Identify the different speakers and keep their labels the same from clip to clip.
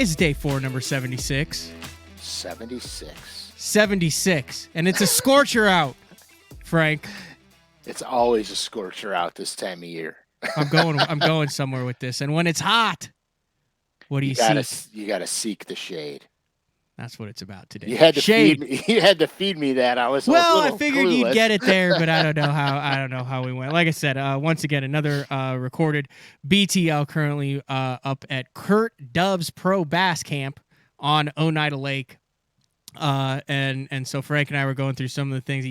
Speaker 1: It's day 4, number 76.
Speaker 2: 76.
Speaker 1: 76. And it's a scorcher out, Frank.
Speaker 2: It's always a scorcher out this time of year.
Speaker 1: I'm going somewhere with this. And when it's hot, what do you seek?
Speaker 2: You gotta seek the shade.
Speaker 1: That's what it's about today.
Speaker 2: You had to
Speaker 1: shade.
Speaker 2: feed me. You had to feed me that. I was
Speaker 1: I figured
Speaker 2: clueless.
Speaker 1: you'd get it there, but I don't know how we went. Like I said, once again, another recorded BTL currently up at Kurt Dove's Pro Bass Camp on Oneida Lake. And so Frank and I were going through some of the things.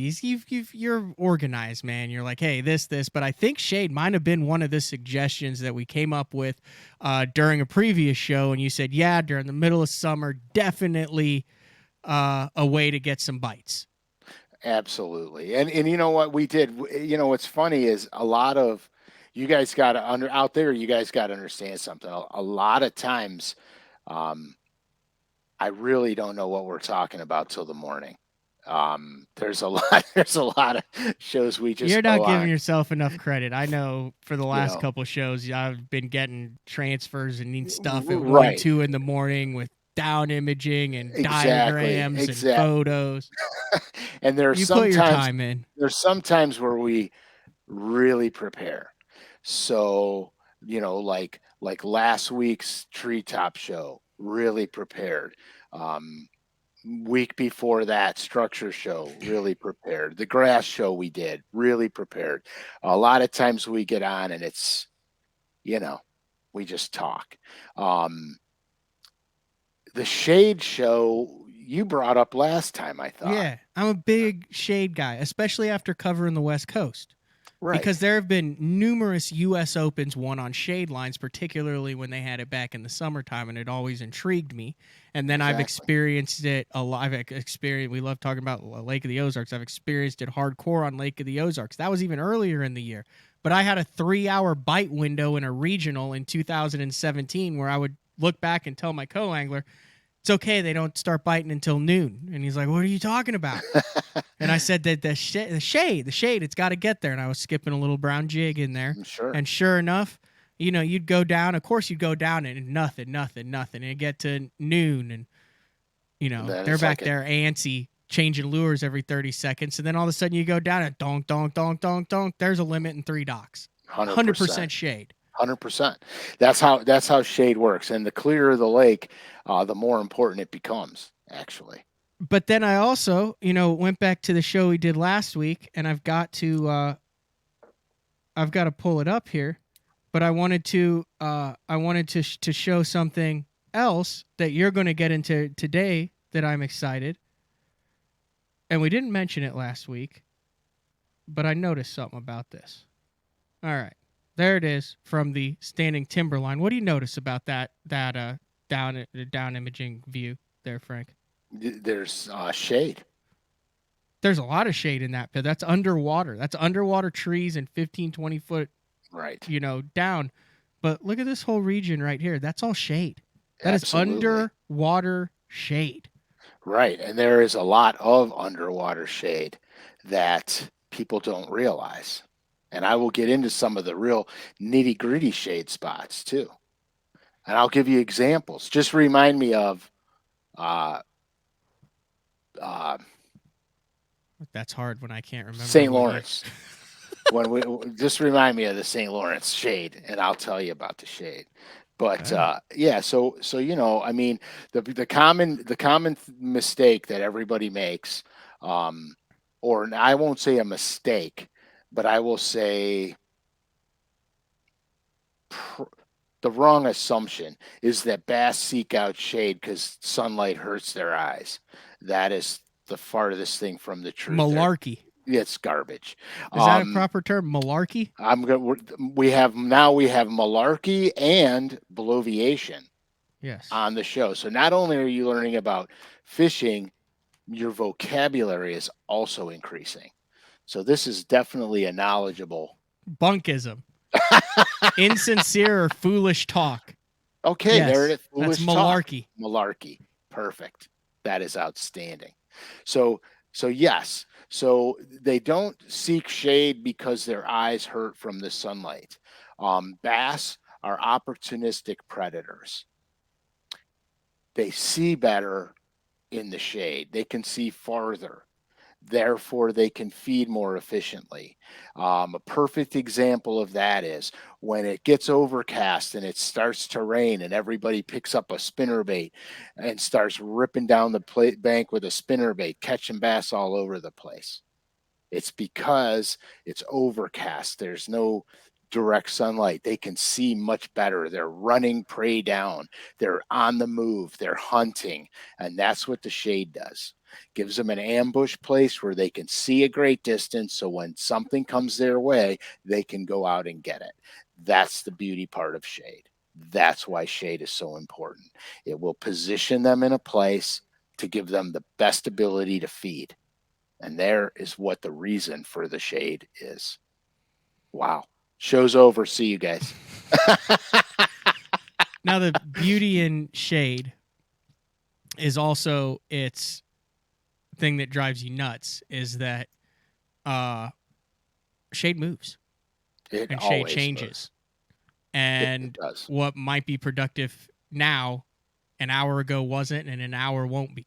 Speaker 1: You're organized, man. You're like, hey, this, but I think shade might have been one of the suggestions that we came up with during a previous show. And you said, yeah, during the middle of summer, definitely a way to get some bites.
Speaker 2: Absolutely. And you know what we did? You know, what's funny is a lot of you guys got to you guys got to understand something. A lot of times, I really don't know what we're talking about till the morning. There's a lot of shows we just
Speaker 1: You're not giving
Speaker 2: on.
Speaker 1: yourself enough credit. I know for the last couple of shows, I've been getting transfers and stuff at 1, 2 in the morning with down imaging and diagrams and photos.
Speaker 2: And
Speaker 1: you put your time in.
Speaker 2: There's sometimes where we really prepare. So, you know, like last week's treetop show, really prepared. Week before that, structure show, really prepared. The grass show we did, really prepared. A lot of times we get on and it's, you know, we just talk. The shade show you brought up last time, I thought.
Speaker 1: Yeah, I'm a big shade guy, especially after covering the West Coast. Right. Because there have been numerous U.S. Opens won on shade lines, particularly when they had it back in the summertime, and it always intrigued me. And then I've experienced it a lot. We love talking about Lake of the Ozarks. I've experienced it hardcore on Lake of the Ozarks. That was even earlier in the year. But I had a 3-hour bite window in a regional in 2017 where I would look back and tell my co-angler, it's okay, they don't start biting until noon. And he's like, what are you talking about? And I said that the shade, it's got to get there. And I was skipping a little brown jig in there.
Speaker 2: Sure.
Speaker 1: And sure enough, you know, you'd go down. Of course, you'd go down and nothing. And it'd get to noon. And, you know, they're back there antsy, changing lures every 30 seconds. And then all of a sudden you go down and donk, donk, donk, donk, donk. There's a limit in 3 docks. 100% shade.
Speaker 2: 100%. That's how shade works. And the clearer the lake, the more important it becomes, actually.
Speaker 1: But then I also, you know, went back to the show we did last week, and I've got to pull it up here. But I wanted to show something else that you're going to get into today that I'm excited. And we didn't mention it last week, but I noticed something about this. All right. There it is from the standing timberline. What do you notice about that down imaging view there, Frank?
Speaker 2: There's shade.
Speaker 1: There's a lot of shade in that pit. That's underwater. That's underwater trees and 15, 20 foot,
Speaker 2: right?
Speaker 1: You know, down. But look at this whole region right here. That's all shade. That Absolutely. Is underwater shade.
Speaker 2: Right, and there is a lot of underwater shade that people don't realize. And I will get into some of the real nitty-gritty shade spots, too. And I'll give you examples. Just remind me of...
Speaker 1: that's hard when I can't remember.
Speaker 2: St. Lawrence. Just remind me of the St. Lawrence shade, and I'll tell you about the shade. But so you know, I mean, the common mistake that everybody makes, or I won't say a mistake, but I will say the wrong assumption is that bass seek out shade because sunlight hurts their eyes. That is the farthest thing from the truth.
Speaker 1: Malarkey.
Speaker 2: It's garbage.
Speaker 1: Is that a proper term? Malarkey?
Speaker 2: We have malarkey and bloviation.
Speaker 1: Yes.
Speaker 2: On the show. So not only are you learning about fishing, your vocabulary is also increasing. So this is definitely a knowledgeable
Speaker 1: bunkism. Insincere or foolish talk.
Speaker 2: Okay, yes, there it is. Foolish
Speaker 1: that's malarkey.
Speaker 2: Talk. Malarkey. Perfect. That is outstanding. So yes. So they don't seek shade because their eyes hurt from the sunlight. Bass are opportunistic predators. They see better in the shade. They can see farther. Therefore, they can feed more efficiently. A perfect example of that is when it gets overcast and it starts to rain, and everybody picks up a spinnerbait and starts ripping down the bank with a spinnerbait, catching bass all over the place. It's because it's overcast. There's no direct sunlight. They can see much better. They're running prey down. They're on the move. They're hunting. And that's what the shade does. Gives them an ambush place where they can see a great distance. So when something comes their way, they can go out and get it. That's the beauty part of shade. That's why shade is so important. It will position them in a place to give them the best ability to feed. And there is what the reason for the shade is. Wow. Show's over. See you guys.
Speaker 1: Now, the beauty in shade is also its thing that drives you nuts is that shade moves
Speaker 2: It
Speaker 1: and shade
Speaker 2: always
Speaker 1: changes.
Speaker 2: moves.
Speaker 1: And
Speaker 2: it does.
Speaker 1: what might be productive now, an hour ago wasn't, and an hour won't be.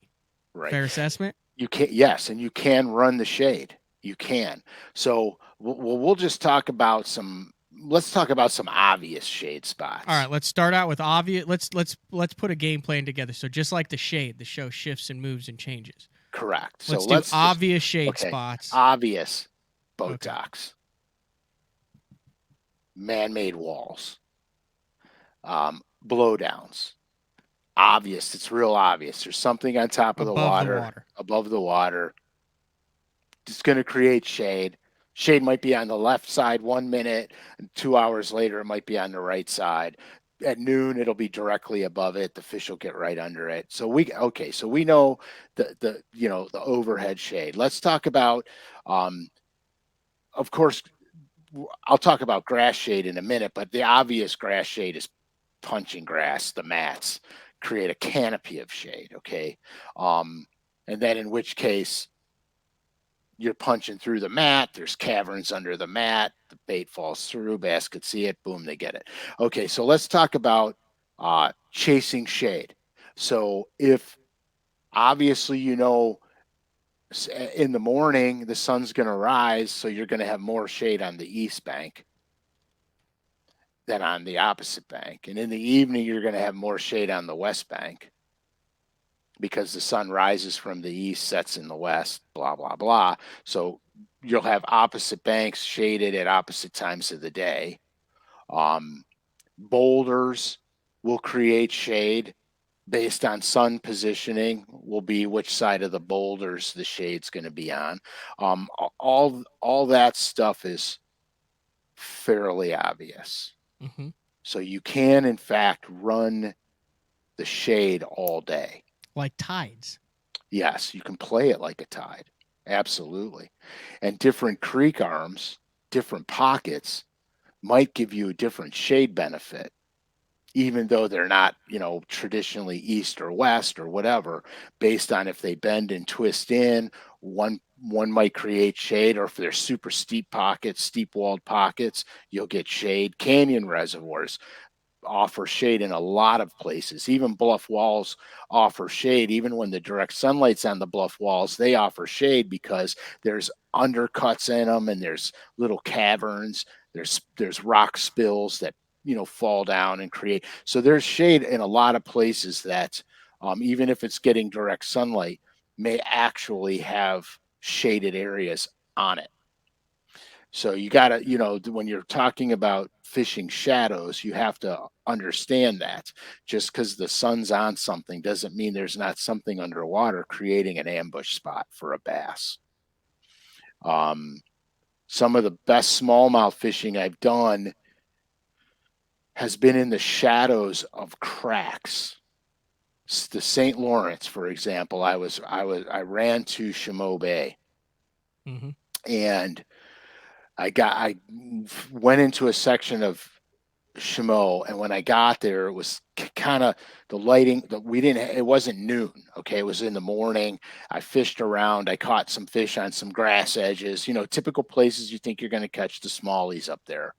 Speaker 2: Right.
Speaker 1: Fair assessment?
Speaker 2: You can, yes, and you can run the shade. You can. So we'll just talk about some. Let's talk about some obvious shade spots.
Speaker 1: All right, let's start out with obvious. Let's put a game plan together. So just like the shade, the show shifts and moves and changes.
Speaker 2: Correct.
Speaker 1: Let's
Speaker 2: so
Speaker 1: do
Speaker 2: let's
Speaker 1: obvious shade spots.
Speaker 2: Obvious boat
Speaker 1: Okay.
Speaker 2: docks, man-made walls, blowdowns. Obvious. It's real obvious. There's something on top of
Speaker 1: Above the water.
Speaker 2: Above the water. It's going to create shade. Shade might be on the left side 1 minute, and 2 hours later it might be on the right side. At noon it'll be directly above it. The fish will get right under it. So we know the overhead shade. Let's talk about of course I'll talk about grass shade in a minute, but the obvious grass shade is punching grass, the mats create a canopy of shade, okay? And then in which case you're punching through the mat, there's caverns under the mat, the bait falls through, bass could see it, boom, they get it. Okay, so let's talk about chasing shade. So if obviously in the morning the sun's going to rise, so you're going to have more shade on the east bank than on the opposite bank. And in the evening, you're going to have more shade on the west bank because the sun rises from the east, sets in the west, blah, blah, blah. So you'll have opposite banks shaded at opposite times of the day. Boulders will create shade based on sun positioning, will be which side of the boulders the shade's going to be on. All that stuff is fairly obvious.
Speaker 1: Mm-hmm.
Speaker 2: So you can, in fact, run the shade all day.
Speaker 1: Like tides.
Speaker 2: Yes, you can play it like a tide. Absolutely. And different creek arms, different pockets might give you a different shade benefit, even though they're not, traditionally east or west or whatever, based on if they bend and twist in, one might create shade, or if they're super steep pockets, steep walled pockets, you'll get shade. Canyon reservoirs offer shade in a lot of places. Even bluff walls offer shade. Even when the direct sunlight's on the bluff walls, they offer shade because there's undercuts in them and there's little caverns. There's rock spills that fall down and create. So there's shade in a lot of places that even if it's getting direct sunlight, may actually have shaded areas on it. So you got to, when you're talking about fishing shadows, you have to understand that just because the sun's on something doesn't mean there's not something underwater creating an ambush spot for a bass. Some of the best smallmouth fishing I've done has been in the shadows of cracks. The St. Lawrence, for example, I ran to Chameau Bay,
Speaker 1: mm-hmm.
Speaker 2: and I went into a section of Chameau, and when I got there, it was kind of the lighting that it wasn't noon. Okay. It was in the morning. I fished around. I caught some fish on some grass edges, typical places you think you're going to catch the smallies up there.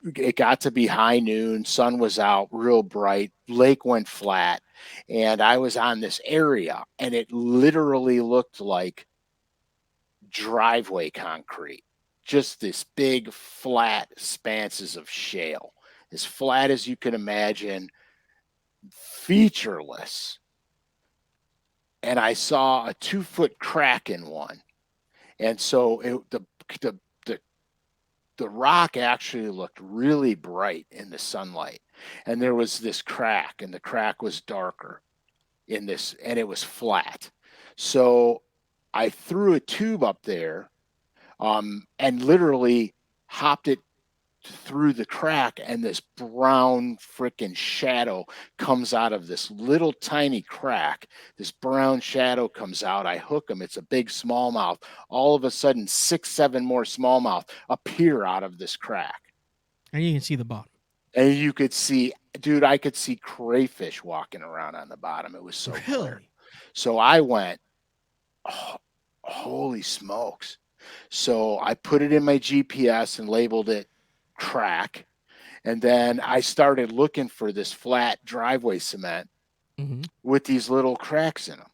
Speaker 2: it got to be high noon, sun was out, real bright, lake went flat, and I was on this area, and it literally looked like driveway concrete, just this big flat expanses of shale, as flat as you can imagine, featureless. And I saw a 2 foot crack in one. And so the, the, the rock actually looked really bright in the sunlight. And there was this crack, and the crack was darker in this, and it was flat. So I threw a tube up there, and literally hopped it through the crack, and this brown freaking shadow comes out of this little tiny crack. This brown shadow comes out. I hook him. It's a big smallmouth. All of a sudden, 6, 7 more smallmouth appear out of this crack.
Speaker 1: And you can see the bottom.
Speaker 2: And you could see, dude, I could see crayfish walking around on the bottom. It was so
Speaker 1: really
Speaker 2: clear. So I went, oh, holy smokes. So I put it in my GPS and labeled it crack. And then I started looking for this flat driveway cement with these little cracks in them,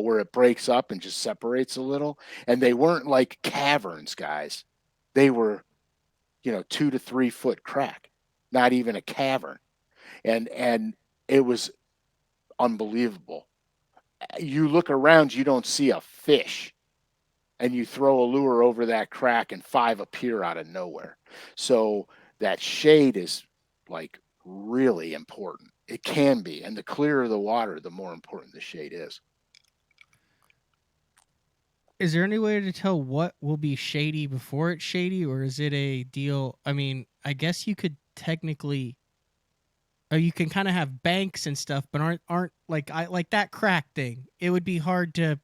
Speaker 2: where it breaks up and just separates a little. And they weren't like caverns, guys. They were, 2 to 3 foot crack, not even a cavern. And it was unbelievable. You look around, you don't see a fish, and you throw a lure over that crack and 5 appear out of nowhere. So that shade is like really important. It can be. And the clearer the water, the more important the shade is.
Speaker 1: Is there any way to tell what will be shady before it's shady, or is it a deal? I mean, I guess you could technically, or you can kind of have banks and stuff, but aren't like that crack thing. It would be hard to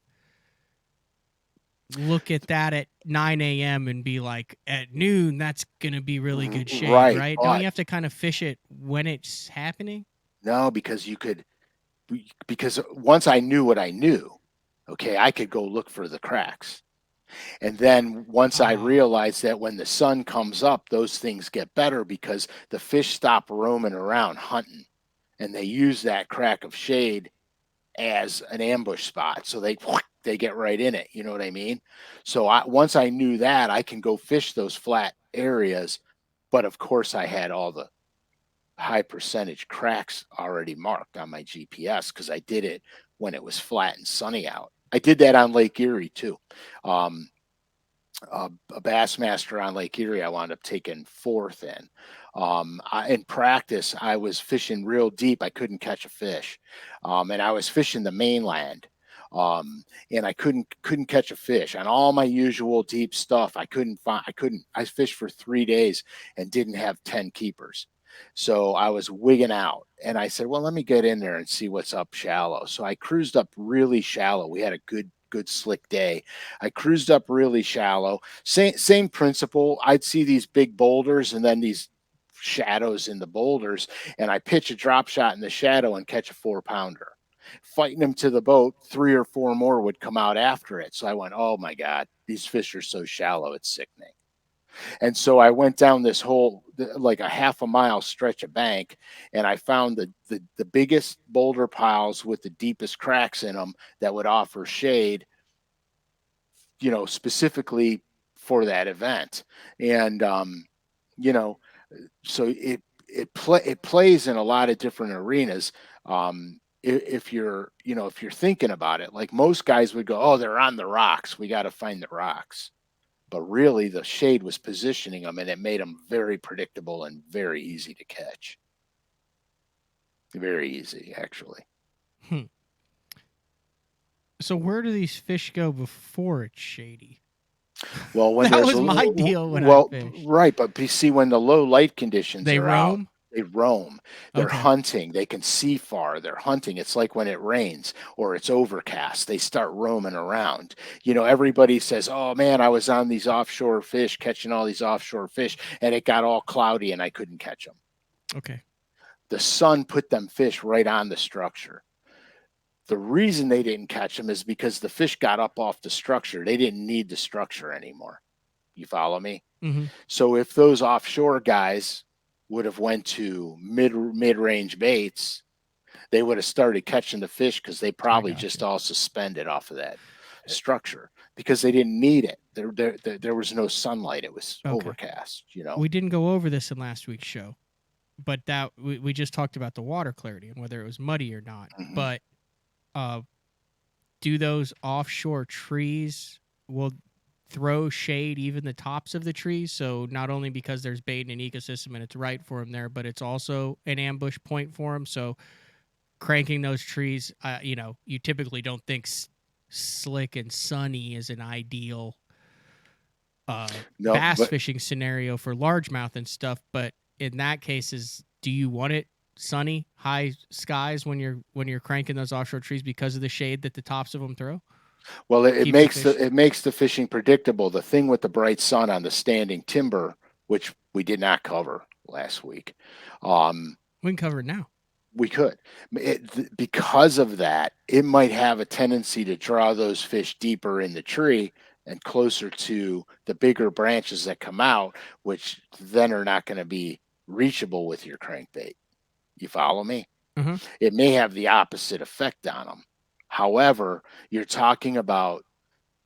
Speaker 1: look at that at 9 a.m. and be like, at noon, that's going to be really good shade, right? Don't you have to kind of fish it when it's happening?
Speaker 2: No, because once I knew what I knew, okay, I could go look for the cracks. And then once I realized that when the sun comes up, those things get better because the fish stop roaming around hunting, and they use that crack of shade as an ambush spot. So they get right in it. You know what I mean? So once I knew that, I can go fish those flat areas. But of course, I had all the high percentage cracks already marked on my GPS because I did it when it was flat and sunny out. I did that on Lake Erie too. A Bassmaster on Lake Erie, I wound up taking 4th in. In practice, I was fishing real deep. I couldn't catch a fish, and I was fishing the mainland, and I couldn't catch a fish on all my usual deep stuff. I couldn't. I fished for 3 days and didn't have 10 keepers. So I was wigging out, and I said, well, let me get in there and see what's up shallow. So I cruised up really shallow. We had a good slick day. I cruised up really shallow. Same principle. I'd see these big boulders and then these shadows in the boulders, and I pitch a drop shot in the shadow and catch a 4-pounder. Fighting them to the boat, 3 or 4 more would come out after it. So I went, oh my God, these fish are so shallow, it's sickening. And so I went down this whole, like a half a mile stretch of bank, and I found the biggest boulder piles with the deepest cracks in them that would offer shade, specifically for that event. And, so it plays in a lot of different arenas. If you're thinking about it, like most guys would go, oh, they're on the rocks, we got to find the rocks. But really, the shade was positioning them, and it made them very predictable and very easy to catch. Very easy, actually.
Speaker 1: So where do these fish go before it's shady?
Speaker 2: Well, when
Speaker 1: that was my deal when I fished.
Speaker 2: Right, but you see, when the low light conditions
Speaker 1: they
Speaker 2: are
Speaker 1: roam?
Speaker 2: out, they roam. They're
Speaker 1: Okay.
Speaker 2: hunting. They can see far. They're hunting. It's like when it rains or it's overcast. They start roaming around. Everybody says, oh, man, I was on these offshore fish, catching all these offshore fish, and it got all cloudy and I couldn't catch them.
Speaker 1: Okay.
Speaker 2: The sun put them fish right on the structure. The reason they didn't catch them is because the fish got up off the structure. They didn't need the structure anymore. You follow me?
Speaker 1: Mm-hmm.
Speaker 2: So if those offshore guys would have went to mid-range baits, they would have started catching the fish because they
Speaker 1: I
Speaker 2: probably
Speaker 1: got
Speaker 2: just
Speaker 1: you.
Speaker 2: all suspended off of that structure because they didn't need it. There was no sunlight. It was
Speaker 1: Okay.
Speaker 2: overcast, you know.
Speaker 1: We didn't go over this in last week's show, but that we just talked about the water clarity and whether it was muddy or not.
Speaker 2: Hmm.
Speaker 1: But uh, do those offshore trees will throw shade even the tops of the trees? So not only because there's bait in an ecosystem and it's right for them there, but it's also an ambush point for them. So cranking those trees, you typically don't think slick and sunny is an ideal
Speaker 2: No,
Speaker 1: bass
Speaker 2: but
Speaker 1: fishing scenario for largemouth and stuff. But in that case, do you want it sunny, high skies when you're cranking those offshore trees because of the shade that the tops of them throw?
Speaker 2: well, it
Speaker 1: Keeps the
Speaker 2: makes
Speaker 1: fish.
Speaker 2: it makes the fishing predictable. The thing with the bright sun on the standing timber, which we did not cover last week, um,
Speaker 1: We can cover it now.
Speaker 2: we could. Because of that, it might have a tendency to draw those fish deeper in the tree and closer to the bigger branches that come out, which then are not going to be reachable with your crankbait. You follow me?
Speaker 1: Uh-huh.
Speaker 2: It may have the opposite effect on them. However, you're talking about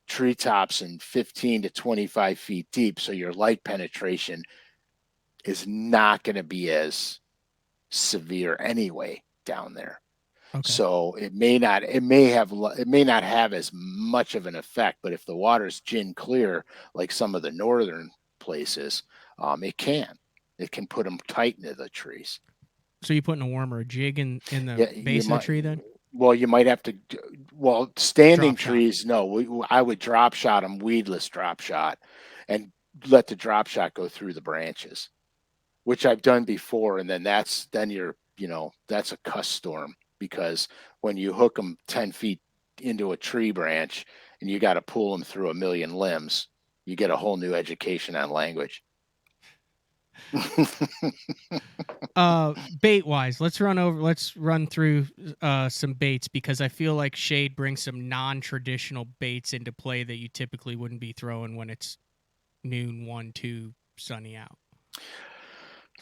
Speaker 2: treetops and 15 to 25 feet deep, so your light penetration is not going to be as severe anyway down there.
Speaker 1: Okay.
Speaker 2: So it may not have as much of an effect, but if the water's gin clear, like some of the northern places, it can put them tight into the trees.
Speaker 1: So you putting a worm or a jig in the
Speaker 2: Yeah, you
Speaker 1: base of the
Speaker 2: might.
Speaker 1: tree then?
Speaker 2: Well, you might have to. Well, standing
Speaker 1: Drop shot.
Speaker 2: trees, no. I would drop shot them, weedless drop shot, and let the drop shot go through the branches, which I've done before. And then that's a cuss storm because when you hook them 10 feet into a tree branch and you got to pull them through a million limbs, you get a whole new education on language.
Speaker 1: Bait wise, let's run through some baits because I feel like shade brings some non-traditional baits into play that you typically wouldn't be throwing when it's noon, 1, 2, sunny out.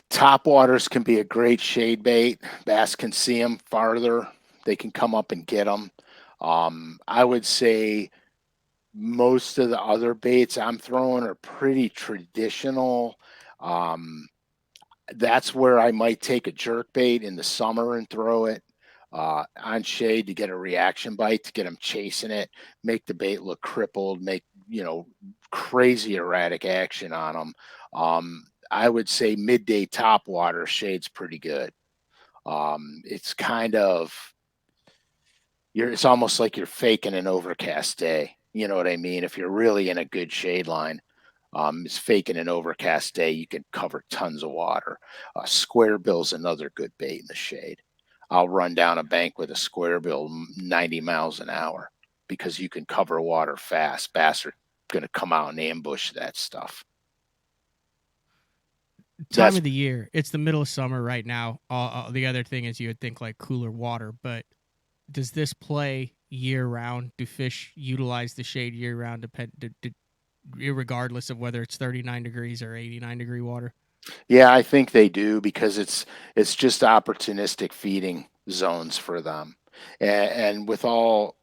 Speaker 2: Top waters can be a great shade bait. Bass can see them farther. They can come up and get them. I would say most of the other baits I'm throwing are pretty traditional. Um, that's where I might take a jerk bait in the summer and throw it on shade to get a reaction bite, to get them chasing it, make the bait look crippled, make, crazy erratic action on them. I would say midday top water shade's pretty good. It's kind of it's almost like you're faking an overcast day. You know what I mean? If you're really in a good shade line, it's faking an overcast day. You can cover tons of water. Square bill's another good bait in the shade. I'll run down a bank with a square bill 90 miles an hour because you can cover water fast. Bass are going to come out and ambush that stuff.
Speaker 1: Time
Speaker 2: That's
Speaker 1: of the year, it's the middle of summer right now. The other thing is you would think like cooler water, but does this play year round? Do fish utilize the shade year round, regardless of whether it's 39 degrees or 89-degree water?
Speaker 2: Yeah, I think they do because it's just opportunistic feeding zones for them. And with all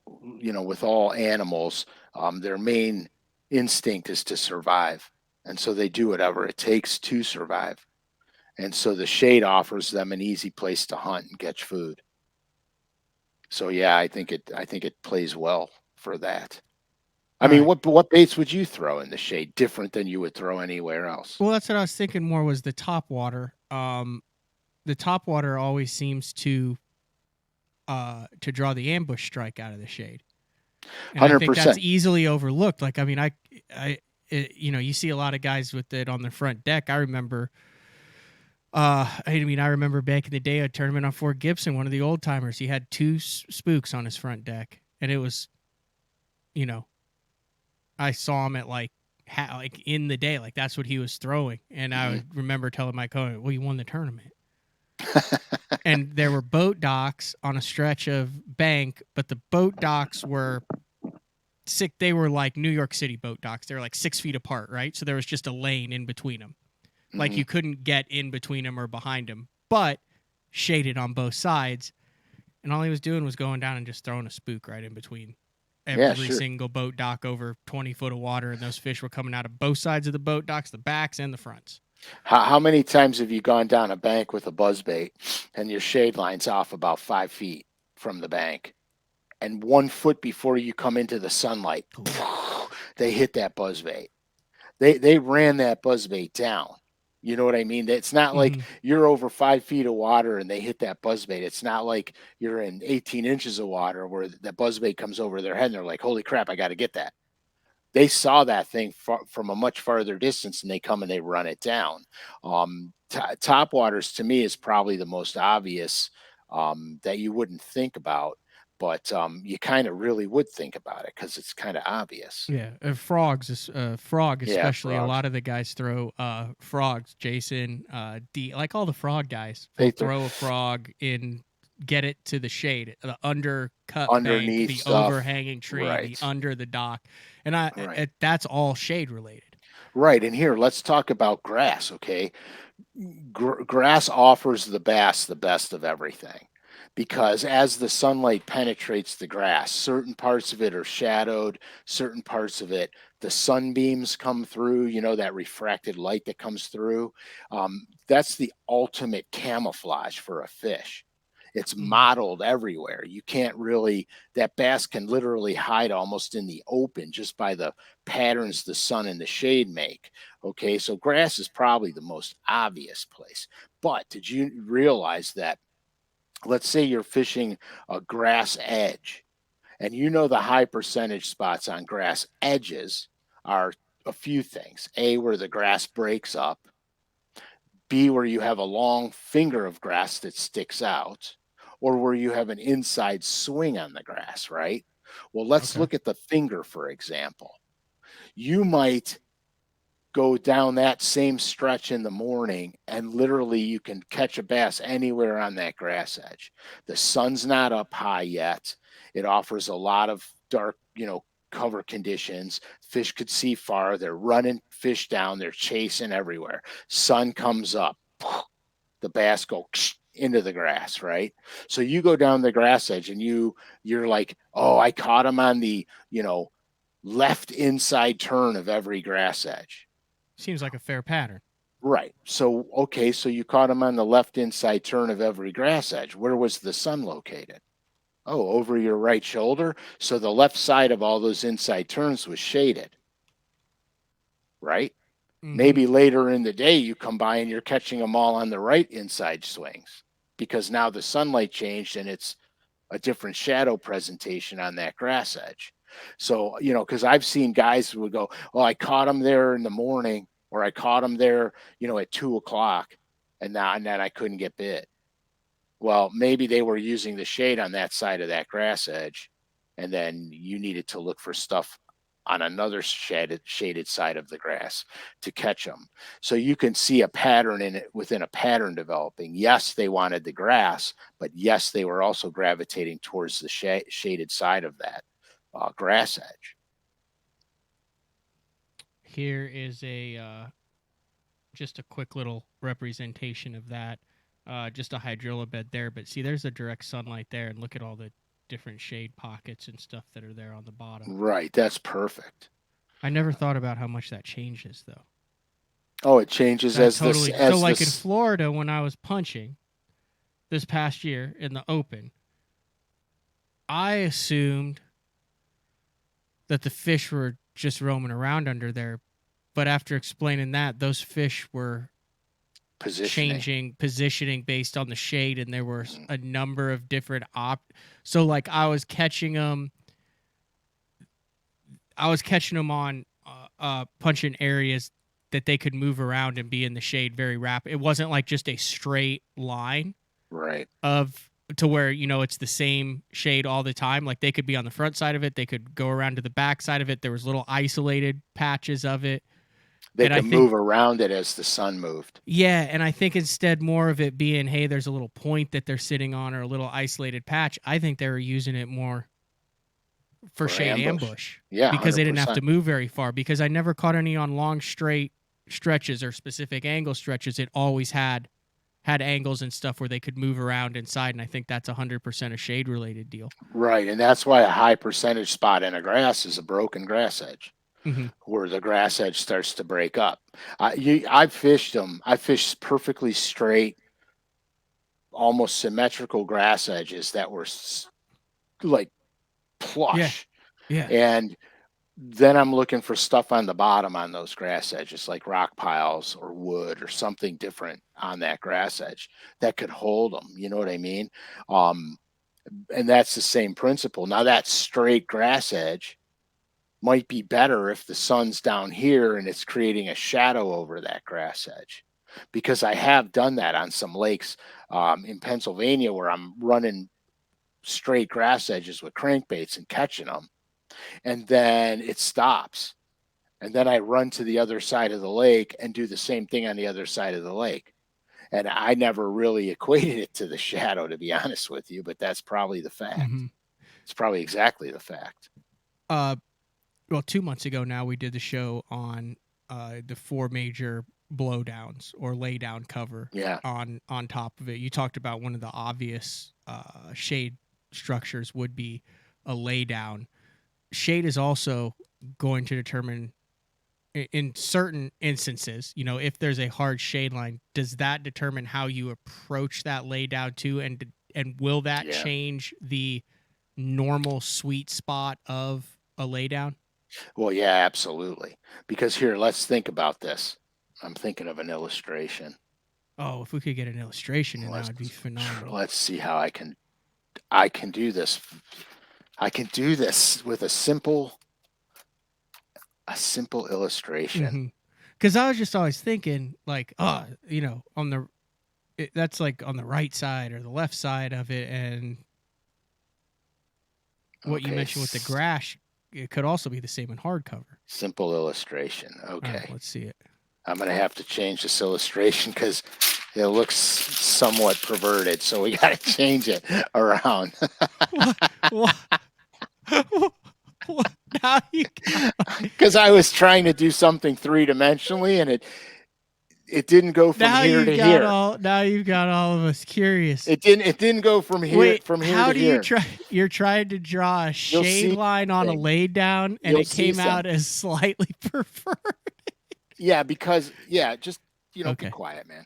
Speaker 2: animals, their main instinct is to survive. And so they do whatever it takes to survive. And so the shade offers them an easy place to hunt and catch food. So yeah, I think it plays well for that. I
Speaker 1: All
Speaker 2: mean,
Speaker 1: right.
Speaker 2: what baits would you throw in the shade different than you would throw anywhere else?
Speaker 1: Well, that's what I was thinking more was the top water. The top water always seems to draw the ambush strike out of the shade. And I think that's
Speaker 2: 100%.
Speaker 1: easily overlooked. Like, I mean, you see a lot of guys with it on the front deck. I remember back in the day, a tournament on Fort Gibson, one of the old timers, he had two spooks on his front deck, and it was, you know, I saw him at like in the day, like that's what he was throwing, and I
Speaker 2: Mhm.
Speaker 1: would remember telling my coach, "Well, you won the tournament." And there were boat docks on a stretch of bank, but the boat docks were sick. They were like New York City boat docks. They were like 6 feet apart, right? So there was just a lane in between them. Like you couldn't get in between him or behind him, but shaded on both sides. And all he was doing was going down and just throwing a spook right in between
Speaker 2: Yeah,
Speaker 1: every
Speaker 2: sure.
Speaker 1: single boat dock over 20 foot of water. And those fish were coming out of both sides of the boat docks, the backs and the fronts.
Speaker 2: How many times have you gone down a bank with a buzzbait and your shade line's off about 5 feet from the bank? And 1 foot before you come into the sunlight, they hit that buzzbait. They ran that buzzbait down. You know what I mean? It's not like you're over 5 feet of water and they hit that buzzbait. It's not like you're in 18 inches of water where that buzzbait comes over their head and they're like, holy crap, I got to get that. They saw that thing from a much farther distance and they come and they run it down. Top waters to me is probably the most obvious that you wouldn't think about, but you kind of really would think about it because it's kind of obvious.
Speaker 1: Yeah, frog
Speaker 2: Yeah,
Speaker 1: especially. A
Speaker 2: frogs.
Speaker 1: lot of the guys throw frogs. Jason, D, like all the frog guys, will
Speaker 2: They
Speaker 1: throw a frog in, get it to the shade, the undercut bank,
Speaker 2: underneath
Speaker 1: the
Speaker 2: stuff.
Speaker 1: overhanging tree, the
Speaker 2: Right.
Speaker 1: under the dock, and
Speaker 2: Right.
Speaker 1: that's all shade related.
Speaker 2: Right. And here, let's talk about grass. Okay. Grass offers the bass the best of everything because as the sunlight penetrates the grass, certain parts of it are shadowed, certain parts of it, the sunbeams come through, that refracted light that comes through. That's the ultimate camouflage for a fish. It's mottled everywhere. You can't really, that bass can literally hide almost in the open just by the patterns the sun and the shade make. Okay, so grass is probably the most obvious place. But did you realize that, let's say you're fishing a grass edge, and the high percentage spots on grass edges are a few things. A, where the grass breaks up. B, where you have a long finger of grass that sticks out, or where you have an inside swing on the grass, right? Well, let's
Speaker 1: Okay.
Speaker 2: look at the finger, for example. You might go down that same stretch in the morning and literally you can catch a bass anywhere on that grass edge. The sun's not up high yet. It offers a lot of dark, cover conditions. Fish could see far. They're running fish down. They're chasing everywhere. Sun comes up. The bass go into the grass, right? So you go down the grass edge and you're like, oh, I caught him on the, left inside turn of every grass edge.
Speaker 1: Seems like a fair pattern.
Speaker 2: Right. So, okay, so you caught him on the left inside turn of every grass edge. Where was the sun located? Oh, over your right shoulder. So the left side of all those inside turns was shaded. Right? Maybe later in the day you come by and you're catching them all on the right inside swings because now the sunlight changed and it's a different shadow presentation on that grass edge. So, because I've seen guys who would go, well, I caught him there in the morning or I caught him there, at 2 o'clock and then I couldn't get bit. Well, maybe they were using the shade on that side of that grass edge. And then you needed to look for stuff on another shaded side of the grass to catch them. So you can see a pattern in it within a pattern developing. Yes, they wanted the grass, but yes, they were also gravitating towards the shaded side of that grass edge.
Speaker 1: Here is just a quick little representation of that. Just a hydrilla bed there, but see, there's a direct sunlight there, and look at all the different shade pockets and stuff that are there on the bottom.
Speaker 2: Right, that's perfect.
Speaker 1: I never thought about how much that changes, though.
Speaker 2: Oh, it changes
Speaker 1: That
Speaker 2: as
Speaker 1: totally.
Speaker 2: this as
Speaker 1: So, like in
Speaker 2: this.
Speaker 1: Florida, when I was punching this past year in the open, I assumed that the fish were just roaming around under there, but after explaining that, those fish were changing positioning based on the shade, and there were a number of different so like I was catching them on punching areas that they could move around and be in the shade very rapid. It wasn't like just a straight line
Speaker 2: Right.
Speaker 1: to where it's the same shade all the time. Like they could be on the front side of it, they could go around to the back side of it. There was little isolated patches of it.
Speaker 2: They
Speaker 1: And I
Speaker 2: can
Speaker 1: think,
Speaker 2: move around it as the sun moved.
Speaker 1: yeah, and I think instead more of it being, hey, there's a little point that they're sitting on or a little isolated patch. I think they were using it more for shade ambush.
Speaker 2: Yeah,
Speaker 1: Because they didn't have
Speaker 2: 100%.
Speaker 1: to move very far. Because I never caught any on long straight stretches or specific angle stretches, it always had angles and stuff where they could move around inside, and I think that's 100% a shade related deal.
Speaker 2: Right, and that's why a high percentage spot in a grass is a broken grass edge,
Speaker 1: Mm-hmm.
Speaker 2: where the grass edge starts to break up. I've fished them. I fished perfectly straight, almost symmetrical grass edges that were like
Speaker 1: Yeah.
Speaker 2: plush,
Speaker 1: Yeah.
Speaker 2: and then I'm looking for stuff on the bottom on those grass edges, like rock piles or wood or something different on that grass edge that could hold them. You know what I mean? Um, and that's the same principle. Now that straight grass edge might be better if the sun's down here and it's creating a shadow over that grass edge. Because I have done that on some lakes in Pennsylvania where I'm running straight grass edges with crankbaits and catching them, and then it stops. And then I run to the other side of the lake and do the same thing on the other side of the lake. And I never really equated it to the shadow, to be honest with you, but that's probably the fact.
Speaker 1: Mm-hmm.
Speaker 2: It's probably exactly the fact.
Speaker 1: Well, 2 months ago now we did the show on the 4 major blowdowns or laydown cover.
Speaker 2: Yeah.
Speaker 1: On top of it, you talked about one of the obvious shade structures would be a laydown. Shade is also going to determine in certain instances, if there's a hard shade line, does that determine how you approach that laydown too, and will that change the normal sweet spot of a laydown?
Speaker 2: Well, yeah, absolutely. Because here, let's think about this. I'm thinking of an illustration.
Speaker 1: Oh, if we could get an illustration, and that would be phenomenal.
Speaker 2: Let's see how I can do this. I can do this with a simple illustration.
Speaker 1: Because I was just always thinking, like, on that's like on the right side or the left side of it, and what you mentioned with the grass, it could also be the same in hardcover.
Speaker 2: Simple illustration. Okay.
Speaker 1: Right, let's see it.
Speaker 2: I'm going to have to change this illustration because it looks somewhat perverted, so we got to change it around.
Speaker 1: What? Now you
Speaker 2: because I was trying to do something 3-dimensionally, and it didn't go from here to here.
Speaker 1: Now you've got all of us curious.
Speaker 2: It didn't go from here here to here.
Speaker 1: How do you try? You're trying to draw a shade line on a lay down, and it came out as slightly perverted.
Speaker 2: Yeah, because just be quiet, man.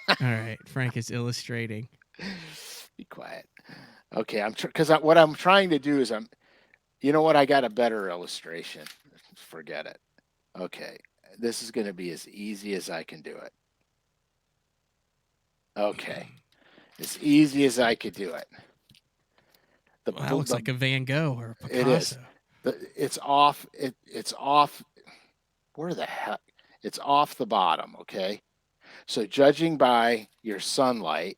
Speaker 1: All right, Frank is illustrating.
Speaker 2: Be quiet. Okay, because what I'm trying to do is you know what? I got a better illustration. Forget it. Okay, this is going to be as easy as I can do it. Okay, as easy as I could do it.
Speaker 1: That looks like a Van Gogh or a Picasso.
Speaker 2: It is. It's off. It's off. Where the heck? It's off the bottom. Okay, so judging by your sunlight.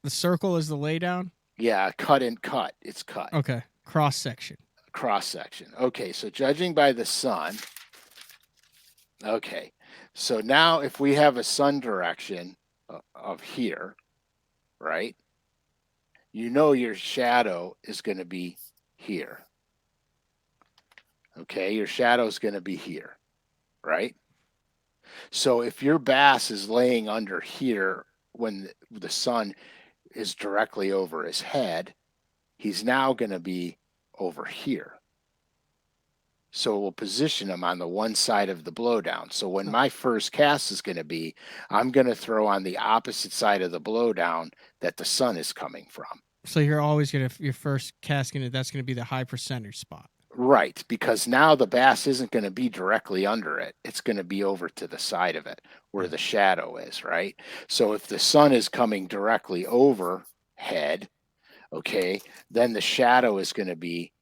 Speaker 1: The circle is the laydown?
Speaker 2: Yeah, cut and cut. It's cut.
Speaker 1: Okay. Cross section.
Speaker 2: Cross section. Okay, so judging by the sun. Okay, so now if we have a sun direction of here, right? Your shadow is going to be here. Okay, your shadow is going to be here, right? So if your bass is laying under here when the sun is directly over his head, he's now going to be over here. So we'll position him on the one side of the blowdown. So when my first cast is going to be, I'm going to throw on the opposite side of the blowdown that the sun is coming from.
Speaker 1: So you're always going to, your first cast, that's going to be the high percentage spot.
Speaker 2: Right, because now the bass isn't going to be directly under it. It's going to be over to the side of it where the shadow is, right? So if the sun is coming directly overhead, okay, then the shadow is going to be.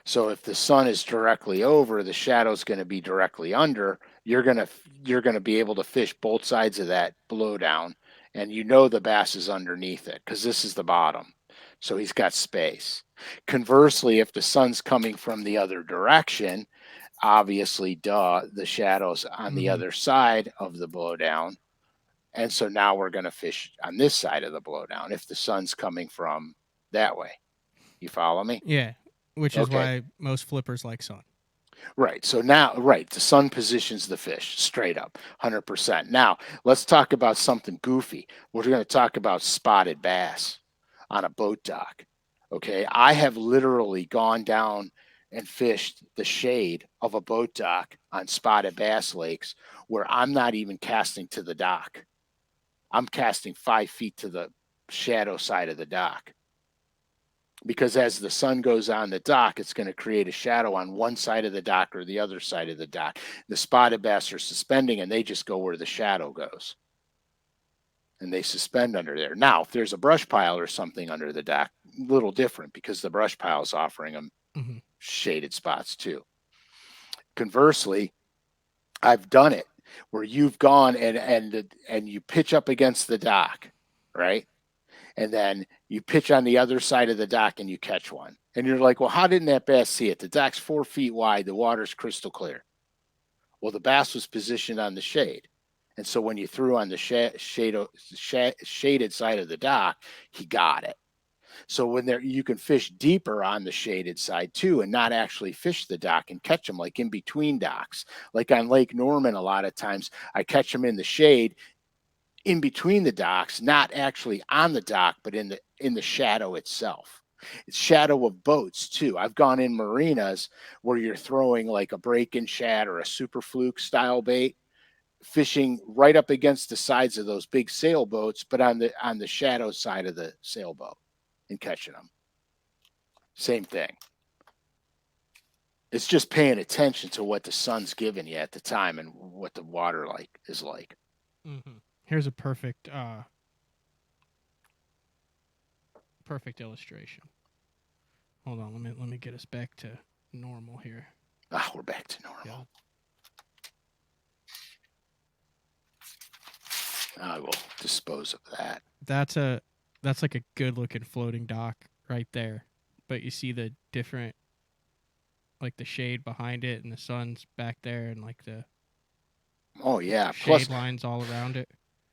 Speaker 2: So if the sun is directly over, the shadow is going to be directly under. You're going to be able to fish both sides of that blowdown, and the bass is underneath it because this is the bottom. So he's got space. Conversely, if the sun's coming from the other direction, obviously, the shadow's on the other side of the blowdown. And so now we're going to fish on this side of the blowdown if the sun's coming from that way. You follow me?
Speaker 1: Yeah. which is
Speaker 2: Okay.
Speaker 1: why most flippers like sun.
Speaker 2: Right. So now, right, the sun positions the fish straight up, 100%. Now, let's talk about something goofy. We're going to talk about spotted bass on a boat dock. Okay. I have literally gone down and fished the shade of a boat dock on spotted bass lakes where I'm not even casting to the dock. I'm casting 5 feet to the shadow side of the dock, because as the sun goes on the dock, it's going to create a shadow on one side of the dock or the other side of the dock. The spotted bass are suspending and they just go where the shadow goes and they suspend under there. Now, if there's a brush pile or something under the dock, a little different because the brush pile is offering them shaded spots too. Conversely, I've done it where you've gone and you pitch up against the dock, right? And then you pitch on the other side of the dock and you catch one. And you're like, well, how didn't that bass see it? The dock's 4 feet wide, the water's crystal clear. Well, the bass was positioned on the shade. And so when you threw on the shaded side of the dock, he got it. So when there, you can fish deeper on the shaded side too, and not actually fish the dock and catch them like in between docks. Like on Lake Norman, a lot of times I catch them in the shade in between the docks, not actually on the dock, but in the shadow itself. It's shadow of boats too. I've gone in marinas where you're throwing like a break-in shad or a super fluke style bait, fishing right up against the sides of those big sailboats, but on the shadow side of the sailboat and catching them. Same thing. It's just paying attention to what the sun's giving you at the time and what the water like is like.
Speaker 1: Here's a perfect illustration. Hold on, let me get us back to normal here.
Speaker 2: Ah, we're back to normal. Yeah. I will dispose of that.
Speaker 1: That's like a good looking floating dock right there. But you see the different, like the shade behind it and the sun's back there and like the shade lines all around it.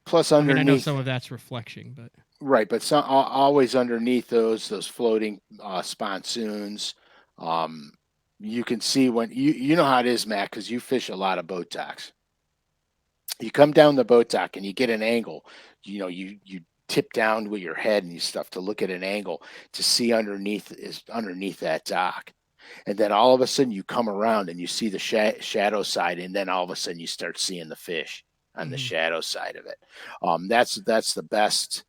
Speaker 2: Plus underneath,
Speaker 1: I mean, I know some of that's reflection, but
Speaker 2: right, but some always underneath those floating sponsoons, you can see when you know how it is, Matt, because you fish a lot of boat docks. You come down the boat dock and you get an angle. You know, you tip down with your head and stuff to look at an angle to see underneath that dock. And then all of a sudden you come around and you see the shadow side, and then all of a sudden you start seeing the fish on the shadow side of it. That's the best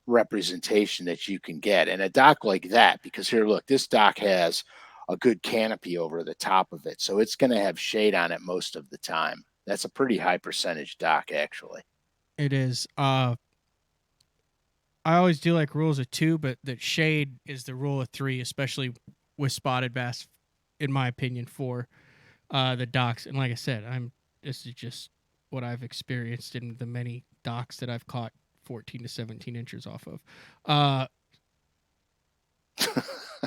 Speaker 2: representation that you can get. And a dock like that, because here, look, this dock has a good canopy over the top of it, so it's going to have shade on it most of the time. That's a pretty high percentage dock, actually.
Speaker 1: It is. I always do like rules of 2, but that shade is the rule of 3, especially with spotted bass, in my opinion, for the docks. And like I said, this is just what I've experienced in the many docks that I've caught 14 to 17 inches off of.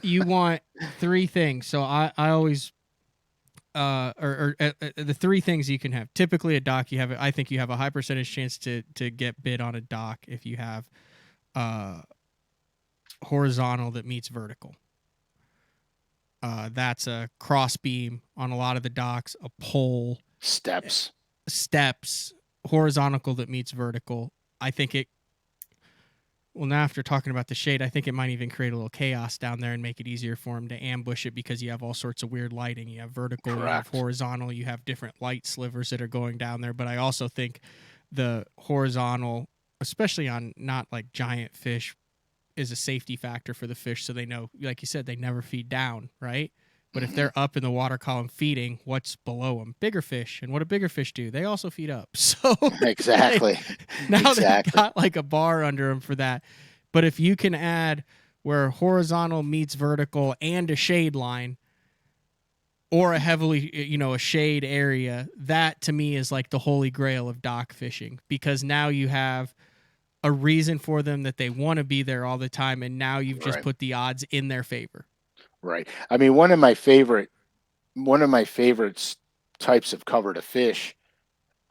Speaker 1: You want 3 things. So I always the 3 things you can have. Typically, a dock, I think you have a high percentage chance to get bid on a dock if you have horizontal that meets vertical. That's a cross beam on a lot of the docks, a pole,
Speaker 2: steps,
Speaker 1: horizontal that meets vertical. I think it. Well, now after talking about the shade, I think it might even create a little chaos down there and make it easier for them to ambush it, because you have all sorts of weird lighting. You have vertical,
Speaker 2: correct.
Speaker 1: You have horizontal, you have different light slivers that are going down there. But I also think the horizontal, especially on not like giant fish, is a safety factor for the fish, so they know, like you said, they never feed down, right? But if they're up in the water column feeding, what's below them? Bigger fish. And what do bigger fish do? They also feed up. So
Speaker 2: exactly.
Speaker 1: Now they've got like a bar under them for that. But if you can add where horizontal meets vertical and a shade line, or a heavily, a shade area, that to me is like the holy grail of dock fishing, because now you have a reason for them that they want to be there all the time, and now you've just put the odds in their favor.
Speaker 2: Right. I mean, one of my favorite types of cover to fish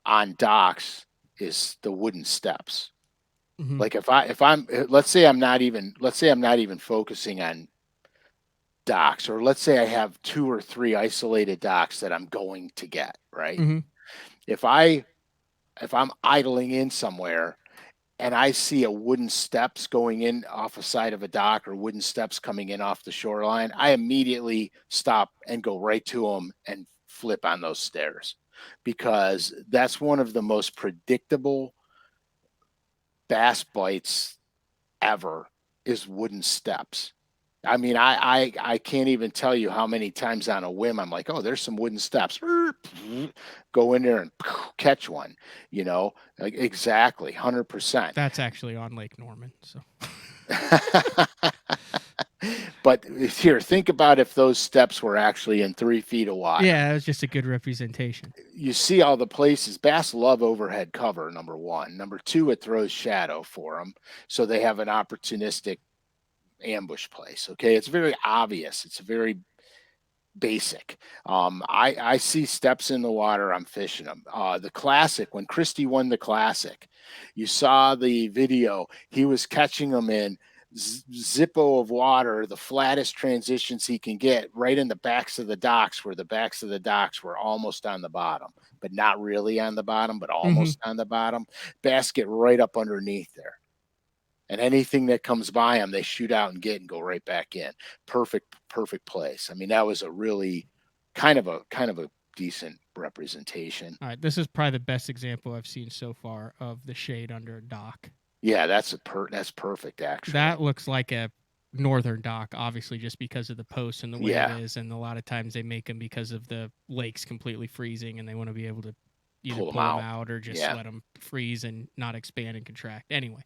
Speaker 2: on docks is the wooden steps. Like if I'm let's say I'm not even focusing on docks, or let's say I have 2 or 3 isolated docks that I'm going to get, right?
Speaker 1: Mm-hmm.
Speaker 2: If I'm idling in somewhere and I see a wooden steps going in off a side of a dock or wooden steps coming in off the shoreline, I immediately stop and go right to them and flip on those stairs because that's one of the most predictable bass bites ever is wooden steps. I mean, I can't even tell you how many times on a whim I'm like, oh, there's some wooden steps. Go in there and catch one. Like exactly 100%.
Speaker 1: That's actually on Lake Norman. So
Speaker 2: But here, think about if those steps were actually in 3 feet of water.
Speaker 1: yeah, it was just a good representation.
Speaker 2: You see all the places. Bass love overhead cover, number one. Number two, it throws shadow for them. So they have an opportunistic ambush place. Okay. It's very obvious. It's very basic. I see steps in the water. I'm fishing them. The classic, when Christie won the classic, you saw the video. He was catching them in zippo of water, the flattest transitions he can get, right in the backs of the docks, where the backs of the docks were almost on the bottom, but not really on the bottom, but almost on the bottom. Bass get right up underneath there. And anything that comes by them, they shoot out and get and go right back in. Perfect place. I mean, that was a really kind of a decent representation.
Speaker 1: All right, this is probably the best example I've seen so far of the shade under a dock.
Speaker 2: Yeah, that's perfect actually.
Speaker 1: That looks like a northern dock, obviously, just because of the posts and the way it is, and a lot of times they make them because of the lakes completely freezing, and they want to be able to either pull them out or just let them freeze and not expand and contract. Anyway.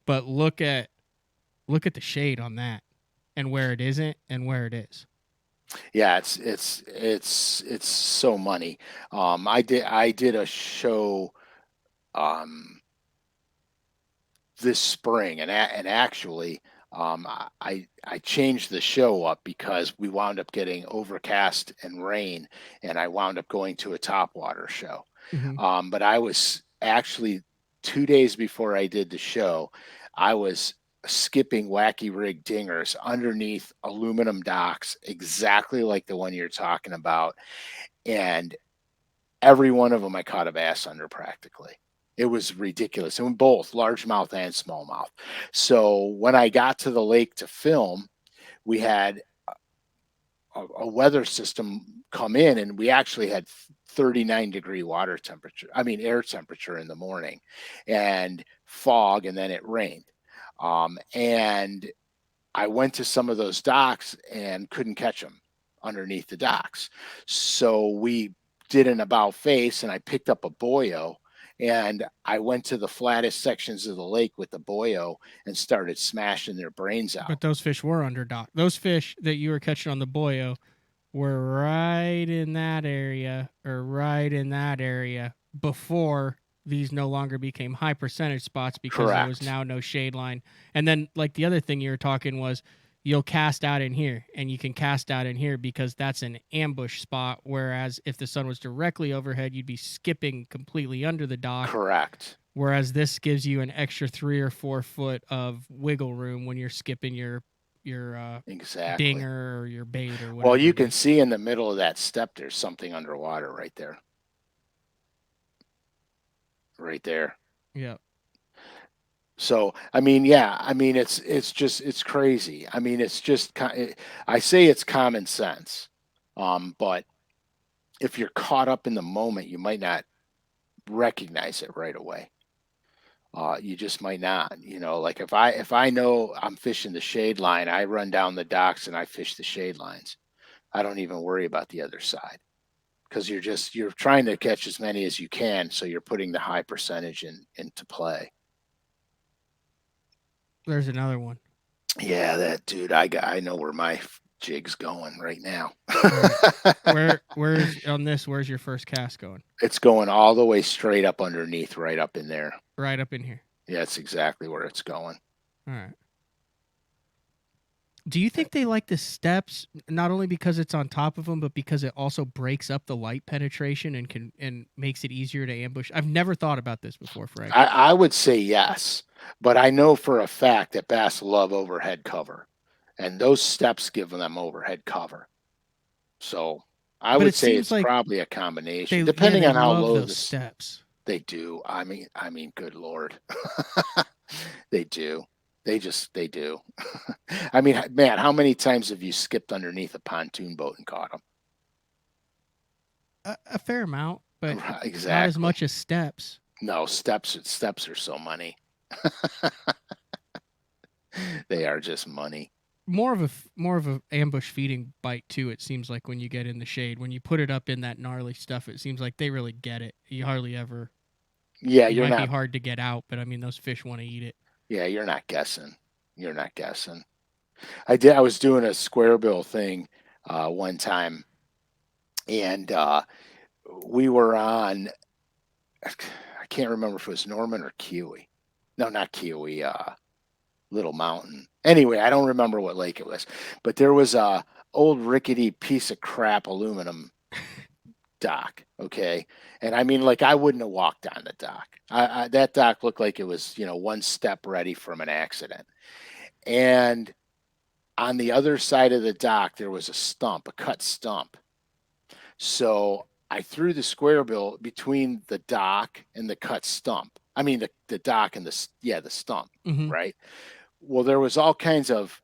Speaker 1: But look at the shade on that, and where it isn't, and where it is.
Speaker 2: Yeah, it's so money. I did a show this spring, and actually, I changed the show up because we wound up getting overcast and rain, and I wound up going to a topwater show. But I was actually 2 days before I did the show, I was skipping wacky rig dingers underneath aluminum docks, exactly like the one you're talking about. And every one of them I caught a bass under practically. It was ridiculous. And both largemouth and smallmouth. So when I got to the lake to film, we had a weather system come in, and we actually had 39-degree air temperature in the morning, and fog, and then it rained. And I went to some of those docks and couldn't catch them underneath the docks. So we did an about face, and I picked up a boyo, and I went to the flattest sections of the lake with the boyo and started smashing their brains out.
Speaker 1: But those fish were under dock. Those fish that you were catching on the boyo were right in that area before these no longer became high percentage spots because there was now no shade line. And then, like, the other thing you were talking was you'll cast out in here, and you can cast out in here because that's an ambush spot, whereas if the sun was directly overhead, you'd be skipping completely under the dock.
Speaker 2: Correct.
Speaker 1: Whereas this gives you an extra 3 or 4 foot of wiggle room when you're skipping your
Speaker 2: exactly
Speaker 1: dinger or your bait or whatever.
Speaker 2: Well, you can see in the middle of that step there's something underwater right there. Right there.
Speaker 1: Yeah.
Speaker 2: So, I mean, yeah, I mean, it's crazy. I mean, it's just, I say it's common sense. But if you're caught up in the moment, you might not recognize it right away. You just might not, like if I know I'm fishing the shade line, I run down the docks and I fish the shade lines. I don't even worry about the other side because you're trying to catch as many as you can. So you're putting the high percentage into play.
Speaker 1: There's another one.
Speaker 2: Yeah, that dude, I know where my jig's going right now.
Speaker 1: Where's on this? Where's your first cast going?
Speaker 2: It's going all the way straight up underneath, right up in there.
Speaker 1: Right up in here.
Speaker 2: Yeah, it's exactly where it's going.
Speaker 1: All right. Do you think they like the steps not only because it's on top of them, but because it also breaks up the light penetration and makes it easier to ambush? I've never thought about this before, Frank.
Speaker 2: I would say yes, but I know for a fact that bass love overhead cover, and those steps give them overhead cover. So I
Speaker 1: But
Speaker 2: would
Speaker 1: it
Speaker 2: say
Speaker 1: seems
Speaker 2: it's
Speaker 1: like
Speaker 2: probably a combination,
Speaker 1: they
Speaker 2: depending on how
Speaker 1: love
Speaker 2: low
Speaker 1: those
Speaker 2: this
Speaker 1: steps.
Speaker 2: they do. I mean, good Lord. They do. They do. I mean, man, how many times have you skipped underneath a pontoon boat and caught them?
Speaker 1: A fair amount, but not as
Speaker 2: Exactly.
Speaker 1: much as steps.
Speaker 2: No, steps are so money. They are just money.
Speaker 1: More of a ambush feeding bite too. It seems like when you get in the shade, when you put it up in that gnarly stuff, it seems like they really get it. You hardly ever.
Speaker 2: Yeah,
Speaker 1: It
Speaker 2: you're
Speaker 1: might be
Speaker 2: not
Speaker 1: hard to get out, but I mean those fish want to eat it.
Speaker 2: yeah, you're not guessing. You're not guessing. I was doing a square bill thing one time, and we were on I can't remember if it was Norman or Kiwi. No, not Kiwi, Little Mountain. Anyway, I don't remember what lake it was, but there was a old rickety piece of crap aluminum dock. Okay, and I mean, like I wouldn't have walked on the dock. That dock looked like it was, one step ready from an accident. And on the other side of the dock, there was a stump, a cut stump. So I threw the square bill between the dock and the cut stump. I mean, the dock and the stump,
Speaker 1: Mm-hmm.
Speaker 2: right? Well, there was all kinds of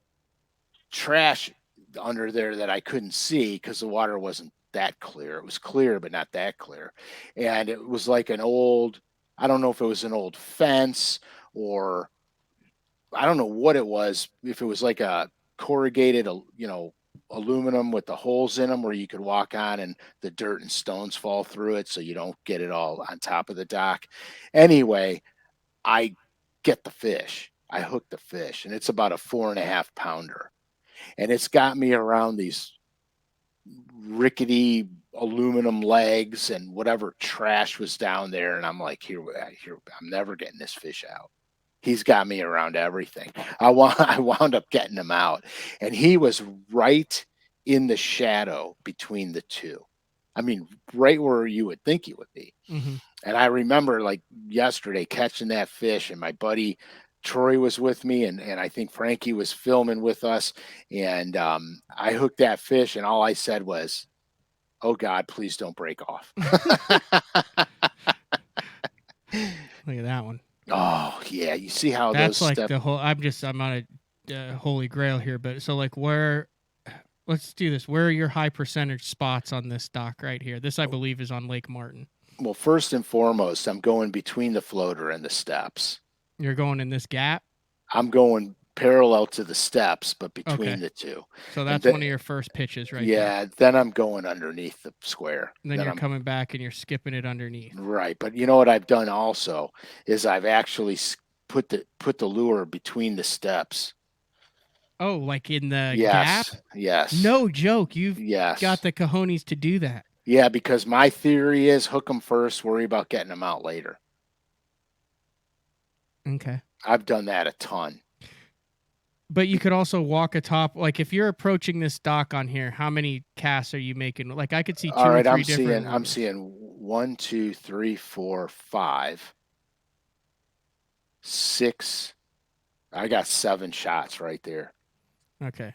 Speaker 2: trash under there that I couldn't see because the water wasn't that clear. It was clear, but not that clear. And it was like an old, I don't know if it was an old fence or I don't know what it was. If it was like a corrugated, aluminum with the holes in them where you could walk on and the dirt and stones fall through it so you don't get it all on top of the dock. Anyway, I get the fish. I hook the fish, and it's about a 4.5 pounder. And it's got me around these rickety aluminum legs and whatever trash was down there. And I'm like, here, I'm never getting this fish out. He's got me around everything. I wound up getting him out, and he was right in the shadow between the two. I mean, right where you would think he would be.
Speaker 1: Mm-hmm.
Speaker 2: And I remember like yesterday catching that fish, and my buddy Troy was with me, and I think Frankie was filming with us. And I hooked that fish, and all I said was, "Oh God, please don't break off."
Speaker 1: Look at that one.
Speaker 2: Oh yeah, you see how those
Speaker 1: That's like
Speaker 2: step.
Speaker 1: the whole. I'm on a holy grail here, but so like where. Let's do this. Where are your high percentage spots on this dock right here? This, I believe, is on Lake Martin.
Speaker 2: Well, first and foremost, I'm going between the floater and the steps.
Speaker 1: You're going in this gap.
Speaker 2: I'm going parallel to the steps, but between
Speaker 1: Okay,
Speaker 2: the two.
Speaker 1: so
Speaker 2: And
Speaker 1: that's one of your first pitches right there.
Speaker 2: yeah, then I'm going underneath the square.
Speaker 1: And then
Speaker 2: Then
Speaker 1: you're
Speaker 2: I'm
Speaker 1: coming back and you're skipping it underneath.
Speaker 2: right. But you know what I've done also is I've actually put the lure between the steps.
Speaker 1: Oh, like in the gap?
Speaker 2: Yes, yes,
Speaker 1: No joke. You've got
Speaker 2: yes.
Speaker 1: the cojones to do that.
Speaker 2: Yeah, because my theory is hook them first, worry about getting them out later.
Speaker 1: Okay.
Speaker 2: I've done that a ton.
Speaker 1: But you could also walk atop. Like if you're approaching this dock on here, how many casts are you making? Like I could see
Speaker 2: All
Speaker 1: two or
Speaker 2: right,
Speaker 1: three different
Speaker 2: I'm
Speaker 1: lures.
Speaker 2: seeing 1, 2, 3, 4, 5, 6. I got 7 shots right there.
Speaker 1: Okay.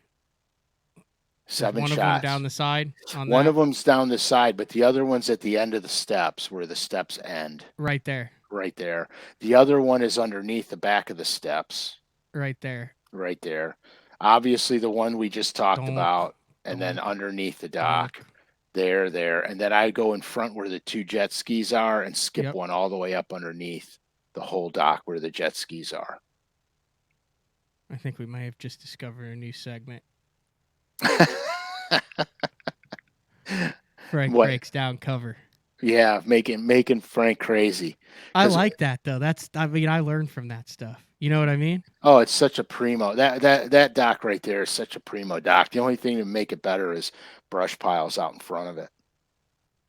Speaker 1: Is
Speaker 2: 7
Speaker 1: one of them
Speaker 2: shots.
Speaker 1: down the side on
Speaker 2: One
Speaker 1: that?
Speaker 2: of them's down the side, but the other one's at the end of the steps where the steps end.
Speaker 1: Right there.
Speaker 2: Right there. The other one is underneath the back of the steps.
Speaker 1: Right there.
Speaker 2: Right there. Obviously, the one we just talked
Speaker 1: Donk.
Speaker 2: about, and then
Speaker 1: Donk.
Speaker 2: underneath the dock.
Speaker 1: Donk.
Speaker 2: There. And then I go in front where the 2 jet skis are and skip
Speaker 1: Yep.
Speaker 2: one all the way up underneath the whole dock where the jet skis are.
Speaker 1: I think we might have just discovered a new segment. Frank
Speaker 2: What?
Speaker 1: breaks down cover.
Speaker 2: Yeah, making Frank crazy.
Speaker 1: I like that though. I learned from that stuff. You know what I mean?
Speaker 2: Oh, it's such a primo. That dock right there is such a primo dock. The only thing to make it better is brush piles out in front of it.